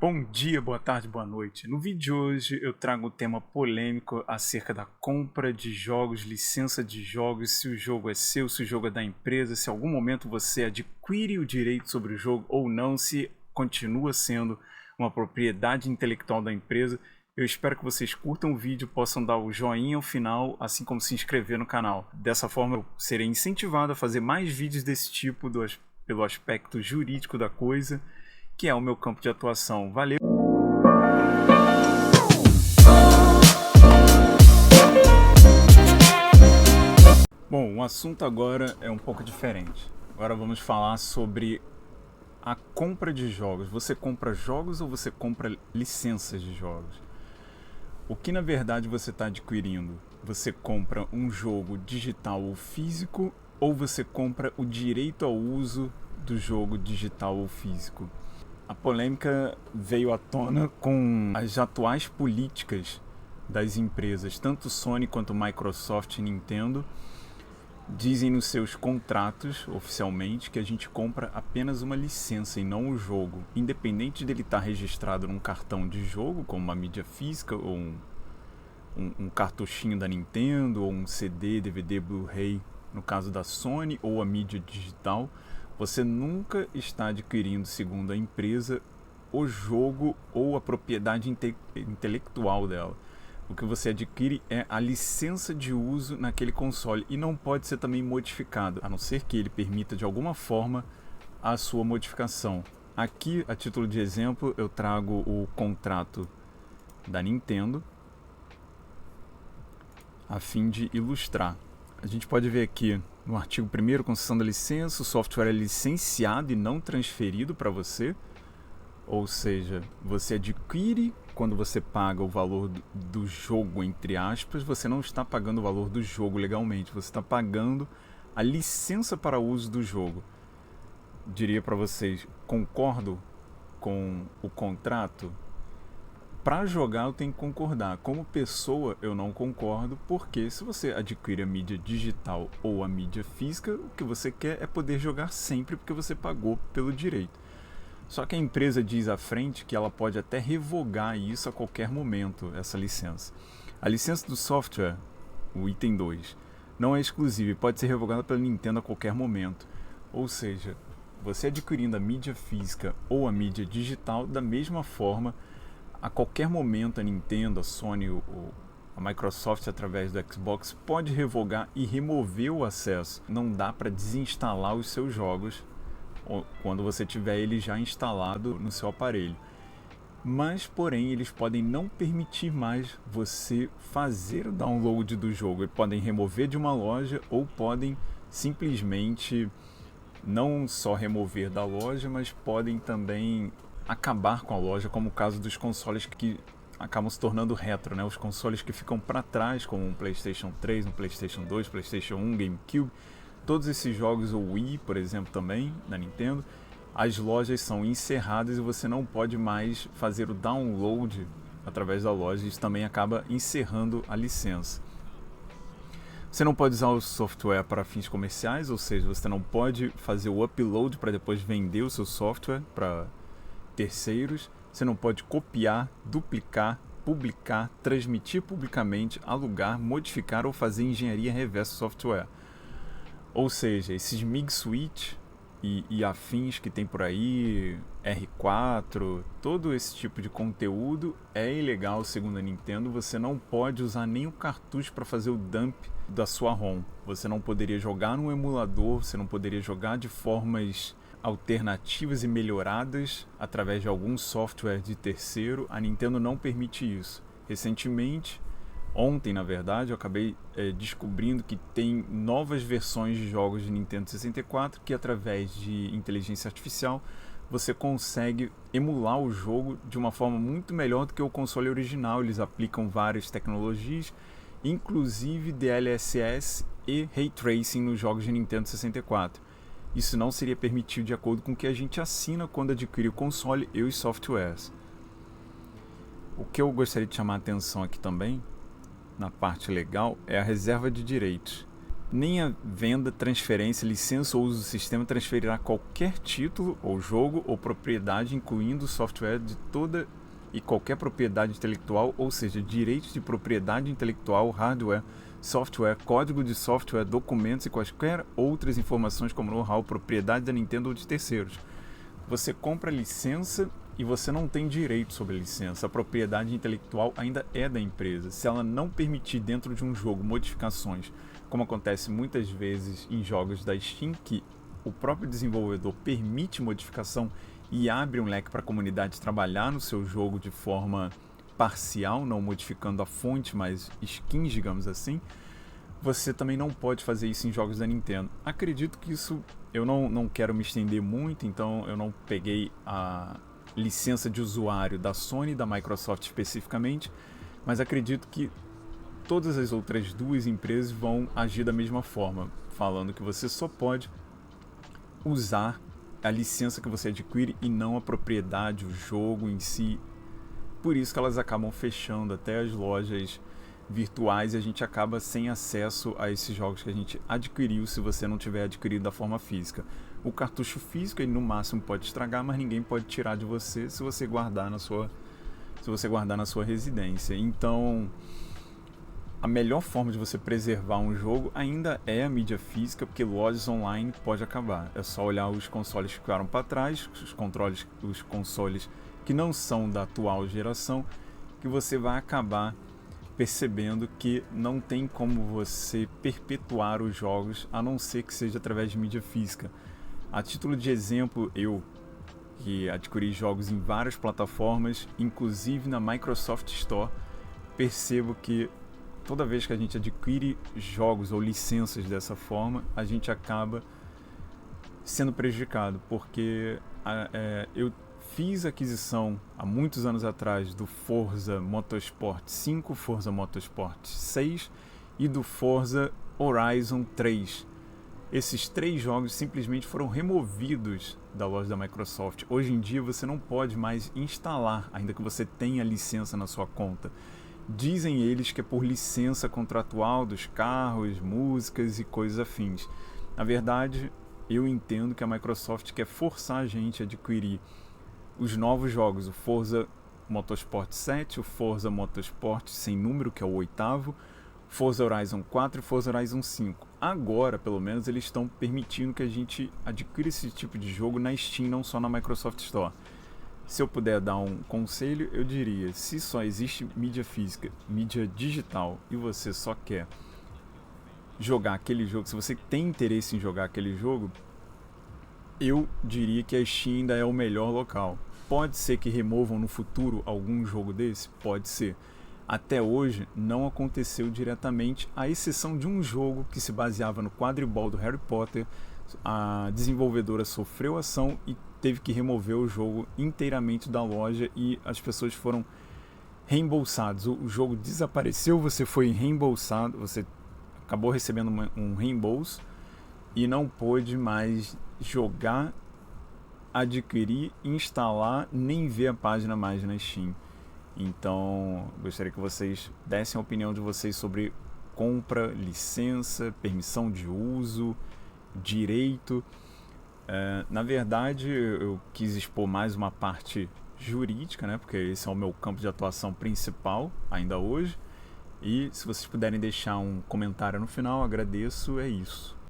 Bom dia, boa tarde, boa noite. No vídeo de hoje eu trago um tema polêmico acerca da compra de jogos, licença de jogos, se o jogo é seu, se o jogo é da empresa, se em algum momento você adquire o direito sobre o jogo ou não, se continua sendo uma propriedade intelectual da empresa. Eu espero que vocês curtam o vídeo, possam dar o joinha ao final, assim como se inscrever no canal. Dessa forma eu serei incentivado a fazer mais vídeos desse tipo pelo aspecto jurídico da coisa, que é o meu campo de atuação. Valeu! Bom, o assunto agora é um pouco diferente. Agora vamos falar sobre a compra de jogos. Você compra jogos ou você compra licenças de jogos? O que na verdade você está adquirindo? Você compra um jogo digital ou físico, ou você compra o direito ao uso do jogo digital ou físico? A polêmica veio à tona com as atuais políticas das empresas, tanto Sony quanto Microsoft e Nintendo. Dizem nos seus contratos, oficialmente, que a gente compra apenas uma licença e não o jogo, independente dele estar registrado num cartão de jogo, como uma mídia física, ou um cartuchinho da Nintendo, ou um CD, DVD, Blu-ray, no caso da Sony, ou a mídia digital. Você nunca está adquirindo, segundo a empresa, o jogo ou a propriedade intelectual dela. O que você adquire é a licença de uso naquele console e não pode ser também modificado, a não ser que ele permita de alguma forma a sua modificação. Aqui, a título de exemplo, eu trago o contrato da Nintendo a fim de ilustrar. A gente pode ver aqui no artigo 1º, concessão da licença, o software é licenciado e não transferido para você. Ou seja, você adquire quando você paga o valor do jogo, entre aspas, você não está pagando o valor do jogo legalmente, você está pagando a licença para o uso do jogo. Diria para vocês, concordo com o contrato? Para jogar eu tenho que concordar. Como pessoa eu não concordo, porque se você adquire a mídia digital ou a mídia física, o que você quer é poder jogar sempre porque você pagou pelo direito. Só que a empresa diz à frente que ela pode até revogar isso a qualquer momento, essa licença. A licença do software, o item 2, não é exclusiva e pode ser revogada pela Nintendo a qualquer momento. Ou seja, você adquirindo a mídia física ou a mídia digital, da mesma forma, a qualquer momento a Nintendo, a Sony, a Microsoft através do Xbox pode revogar e remover o acesso. Não dá para desinstalar os seus jogos quando você tiver ele já instalado no seu aparelho. Mas, porém, eles podem não permitir mais você fazer o download do jogo. Eles podem remover de uma loja ou podem simplesmente não só remover da loja, mas podem também acabar com a loja, como o caso dos consoles que acabam se tornando retro, né? Os consoles que ficam para trás, como um PlayStation 3, um PlayStation 2, PlayStation 1, GameCube. Todos esses jogos, o Wii, por exemplo, também, da Nintendo, as lojas são encerradas e você não pode mais fazer o download através da loja. Isso também acaba encerrando a licença. Você não pode usar o software para fins comerciais, ou seja, você não pode fazer o upload para depois vender o seu software para terceiros. Você não pode copiar, duplicar, publicar, transmitir publicamente, alugar, modificar ou fazer engenharia reversa software. Ou seja, esses MIG switch e afins que tem por aí, R4, todo esse tipo de conteúdo é ilegal segundo a Nintendo. Você não pode usar nem o cartucho para fazer o dump da sua ROM. Você não poderia jogar no emulador, você não poderia jogar de formas alternativas e melhoradas através de algum software de terceiro. A Nintendo não permite isso. Recentemente, ontem na verdade, eu acabei descobrindo que tem novas versões de jogos de Nintendo 64 que através de inteligência artificial você consegue emular o jogo de uma forma muito melhor do que o console original. Eles aplicam várias tecnologias, inclusive DLSS e Ray Tracing nos jogos de Nintendo 64. Isso não seria permitido de acordo com o que a gente assina quando adquire o console e os softwares. O que eu gostaria de chamar a atenção aqui também, na parte legal, é a reserva de direitos. nem a venda, transferência, licença ou uso do sistema transferirá qualquer título ou jogo ou propriedade, incluindo software de toda e qualquer propriedade intelectual, ou seja, direitos de propriedade intelectual, hardware, software, código de software, documentos e quaisquer outras informações como know-how, propriedade da Nintendo ou de terceiros. Você compra a licença e você não tem direito sobre a licença. A propriedade intelectual ainda é da empresa. Se ela não permitir dentro de um jogo modificações, como acontece muitas vezes em jogos da Steam, que o próprio desenvolvedor permite modificação e abre um leque para a comunidade trabalhar no seu jogo de forma parcial, não modificando a fonte, mas skins, digamos assim, você também não pode fazer isso em jogos da Nintendo. Acredito que isso, eu não quero me estender muito, então eu não peguei a licença de usuário da Sony e da Microsoft especificamente, mas acredito que todas as outras duas empresas vão agir da mesma forma, falando que você só pode usar a licença que você adquire e não a propriedade, o jogo em si. Por isso que elas acabam fechando até as lojas virtuais e a gente acaba sem acesso a esses jogos que a gente adquiriu se você não tiver adquirido da forma física. O cartucho físico ele no máximo pode estragar, mas ninguém pode tirar de você se você guardar na sua residência. Então, a melhor forma de você preservar um jogo ainda é a mídia física, porque lojas online pode acabar. É só olhar os consoles que ficaram para trás, os consoles que não são da atual geração, que você vai acabar percebendo que não tem como você perpetuar os jogos, a não ser que seja através de mídia física. A título de exemplo, eu que adquiri jogos em várias plataformas, inclusive na Microsoft Store, percebo que toda vez que a gente adquire jogos ou licenças dessa forma, a gente acaba sendo prejudicado, porque eu fiz aquisição há muitos anos atrás do Forza Motorsport 5, Forza Motorsport 6 e do Forza Horizon 3. Esses três jogos simplesmente foram removidos da loja da Microsoft. Hoje em dia você não pode mais instalar, ainda que você tenha licença na sua conta. Dizem eles que é por licença contratual dos carros, músicas e coisas afins. Na verdade, eu entendo que a Microsoft quer forçar a gente a adquirir os novos jogos, o Forza Motorsport 7, o Forza Motorsport sem número, que é o 8º, Forza Horizon 4 e Forza Horizon 5. Agora, pelo menos, eles estão permitindo que a gente adquira esse tipo de jogo na Steam, não só na Microsoft Store. Se eu puder dar um conselho, eu diria, se só existe mídia física, mídia digital, e você só quer jogar aquele jogo, se você tem interesse em jogar aquele jogo, eu diria que a Steam ainda é o melhor local. Pode ser que removam no futuro algum jogo desse? Pode ser. Até hoje não aconteceu diretamente, à exceção de um jogo que se baseava no quadribol do Harry Potter. A desenvolvedora sofreu ação e teve que remover o jogo inteiramente da loja e as pessoas foram reembolsadas. O jogo desapareceu, você foi reembolsado, você acabou recebendo um reembolso e não pôde mais jogar, adquirir, instalar, nem ver a página mais na Steam. Então, gostaria que vocês dessem a opinião de vocês sobre compra, licença, permissão de uso, direito. Na verdade, eu quis expor mais uma parte jurídica, né? Porque esse é o meu campo de atuação principal ainda hoje. E se vocês puderem deixar um comentário no final, agradeço, é isso.